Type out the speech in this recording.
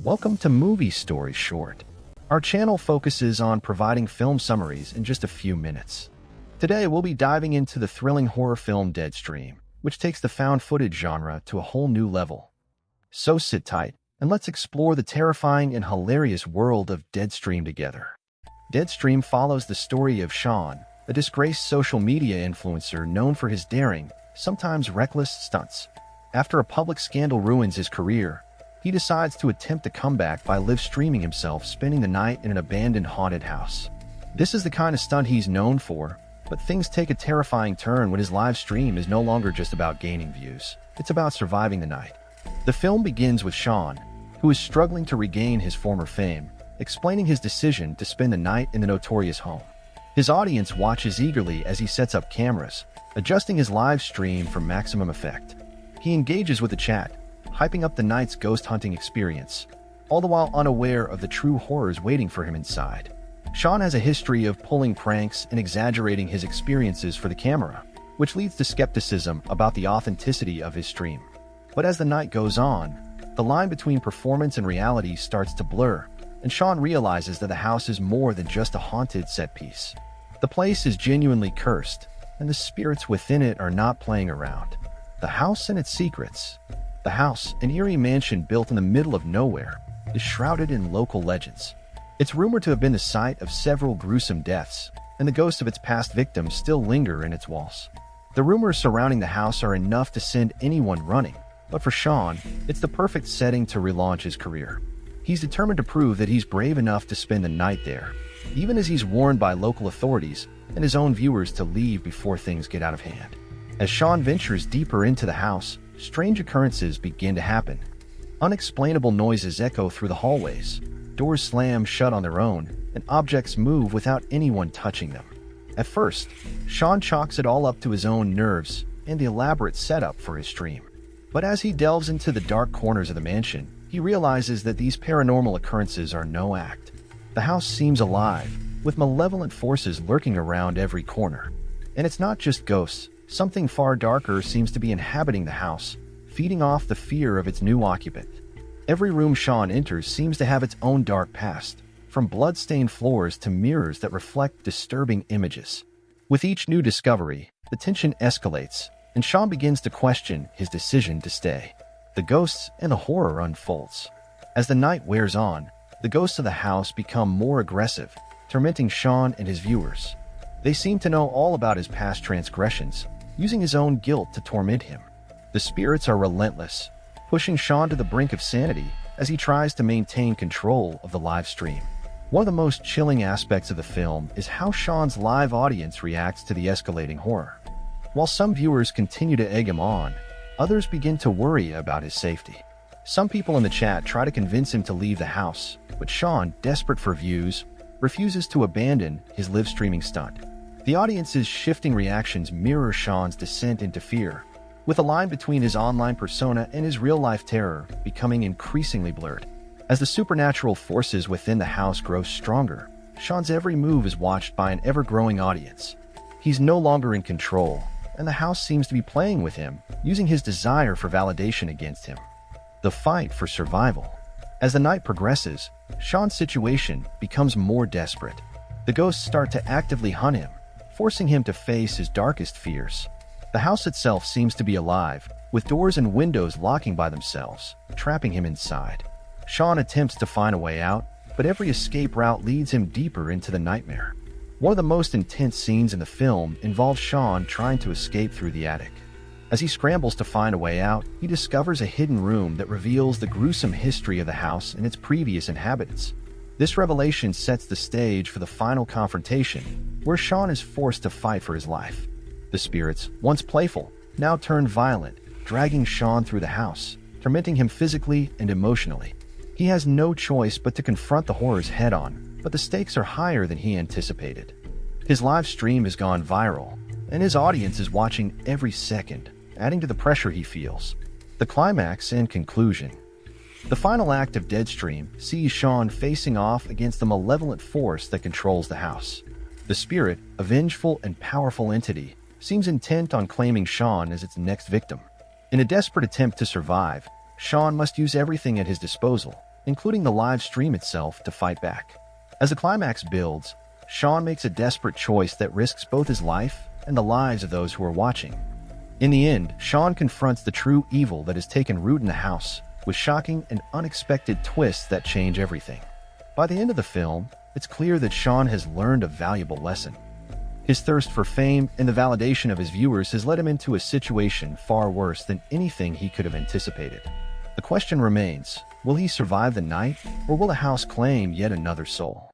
Welcome to Movie Story Short. Our channel focuses on providing film summaries in just a few minutes. Today we'll be diving into the thrilling horror film Deadstream, which takes the found footage genre to a whole new level. So sit tight, and let's explore the terrifying and hilarious world of Deadstream together. Deadstream follows the story of Sean, a disgraced social media influencer known for his daring, sometimes reckless stunts. After a public scandal ruins his career, he decides to attempt a comeback by live streaming himself spending the night in an abandoned haunted house. This is the kind of stunt he's known for, but things take a terrifying turn when his live stream is no longer just about gaining views. It's about surviving the night. The film begins with Sean, who is struggling to regain his former fame, explaining his decision to spend the night in the notorious home. His audience watches eagerly as he sets up cameras, adjusting his live stream for maximum effect. He engages with the chat, hyping up the night's ghost hunting experience, all the while unaware of the true horrors waiting for him inside. Sean has a history of pulling pranks and exaggerating his experiences for the camera, which leads to skepticism about the authenticity of his stream. But as the night goes on, the line between performance and reality starts to blur, and Sean realizes that the house is more than just a haunted set piece. The place is genuinely cursed, and the spirits within it are not playing around. The house and its secrets. The house, an eerie mansion built in the middle of nowhere, is shrouded in local legends. It's rumored to have been the site of several gruesome deaths, and the ghosts of its past victims still linger in its walls. The rumors surrounding the house are enough to send anyone running, but for Sean, it's the perfect setting to relaunch his career. He's determined to prove that he's brave enough to spend the night there, even as he's warned by local authorities and his own viewers to leave before things get out of hand. As Sean ventures deeper into the house, strange occurrences begin to happen. Unexplainable noises echo through the hallways, doors slam shut on their own, and objects move without anyone touching them. At first, Sean chalks it all up to his own nerves and the elaborate setup for his stream. But as he delves into the dark corners of the mansion, he realizes that these paranormal occurrences are no act. The house seems alive, with malevolent forces lurking around every corner. And it's not just ghosts. Something far darker seems to be inhabiting the house, feeding off the fear of its new occupant. Every room Sean enters seems to have its own dark past, from blood-stained floors to mirrors that reflect disturbing images. With each new discovery, the tension escalates, and Sean begins to question his decision to stay. The ghosts and the horror unfolds. As the night wears on, the ghosts of the house become more aggressive, tormenting Sean and his viewers. They seem to know all about his past transgressions, using his own guilt to torment him. The spirits are relentless, pushing Sean to the brink of sanity as he tries to maintain control of the live stream. One of the most chilling aspects of the film is how Sean's live audience reacts to the escalating horror. While some viewers continue to egg him on, others begin to worry about his safety. Some people in the chat try to convince him to leave the house, but Sean, desperate for views, refuses to abandon his live streaming stunt. The audience's shifting reactions mirror Sean's descent into fear, with a line between his online persona and his real-life terror becoming increasingly blurred. As the supernatural forces within the house grow stronger, Sean's every move is watched by an ever-growing audience. He's no longer in control, and the house seems to be playing with him, using his desire for validation against him. The fight for survival. As the night progresses, Sean's situation becomes more desperate. The ghosts start to actively hunt him, forcing him to face his darkest fears. The house itself seems to be alive, with doors and windows locking by themselves, trapping him inside. Sean attempts to find a way out, but every escape route leads him deeper into the nightmare. One of the most intense scenes in the film involves Sean trying to escape through the attic. As he scrambles to find a way out, he discovers a hidden room that reveals the gruesome history of the house and its previous inhabitants. This revelation sets the stage for the final confrontation, where Sean is forced to fight for his life. The spirits, once playful, now turn violent, dragging Sean through the house, tormenting him physically and emotionally. He has no choice but to confront the horrors head-on, but the stakes are higher than he anticipated. His live stream has gone viral, and his audience is watching every second, adding to the pressure he feels. The climax and conclusion. The final act of Deadstream sees Sean facing off against the malevolent force that controls the house. The spirit, a vengeful and powerful entity, seems intent on claiming Sean as its next victim. In a desperate attempt to survive, Sean must use everything at his disposal, including the live stream itself, to fight back. As the climax builds, Sean makes a desperate choice that risks both his life and the lives of those who are watching. In the end, Sean confronts the true evil that has taken root in the house, with shocking and unexpected twists that change everything. By the end of the film, it's clear that Sean has learned a valuable lesson. His thirst for fame and the validation of his viewers has led him into a situation far worse than anything he could have anticipated. The question remains, will he survive the night, or will the house claim yet another soul?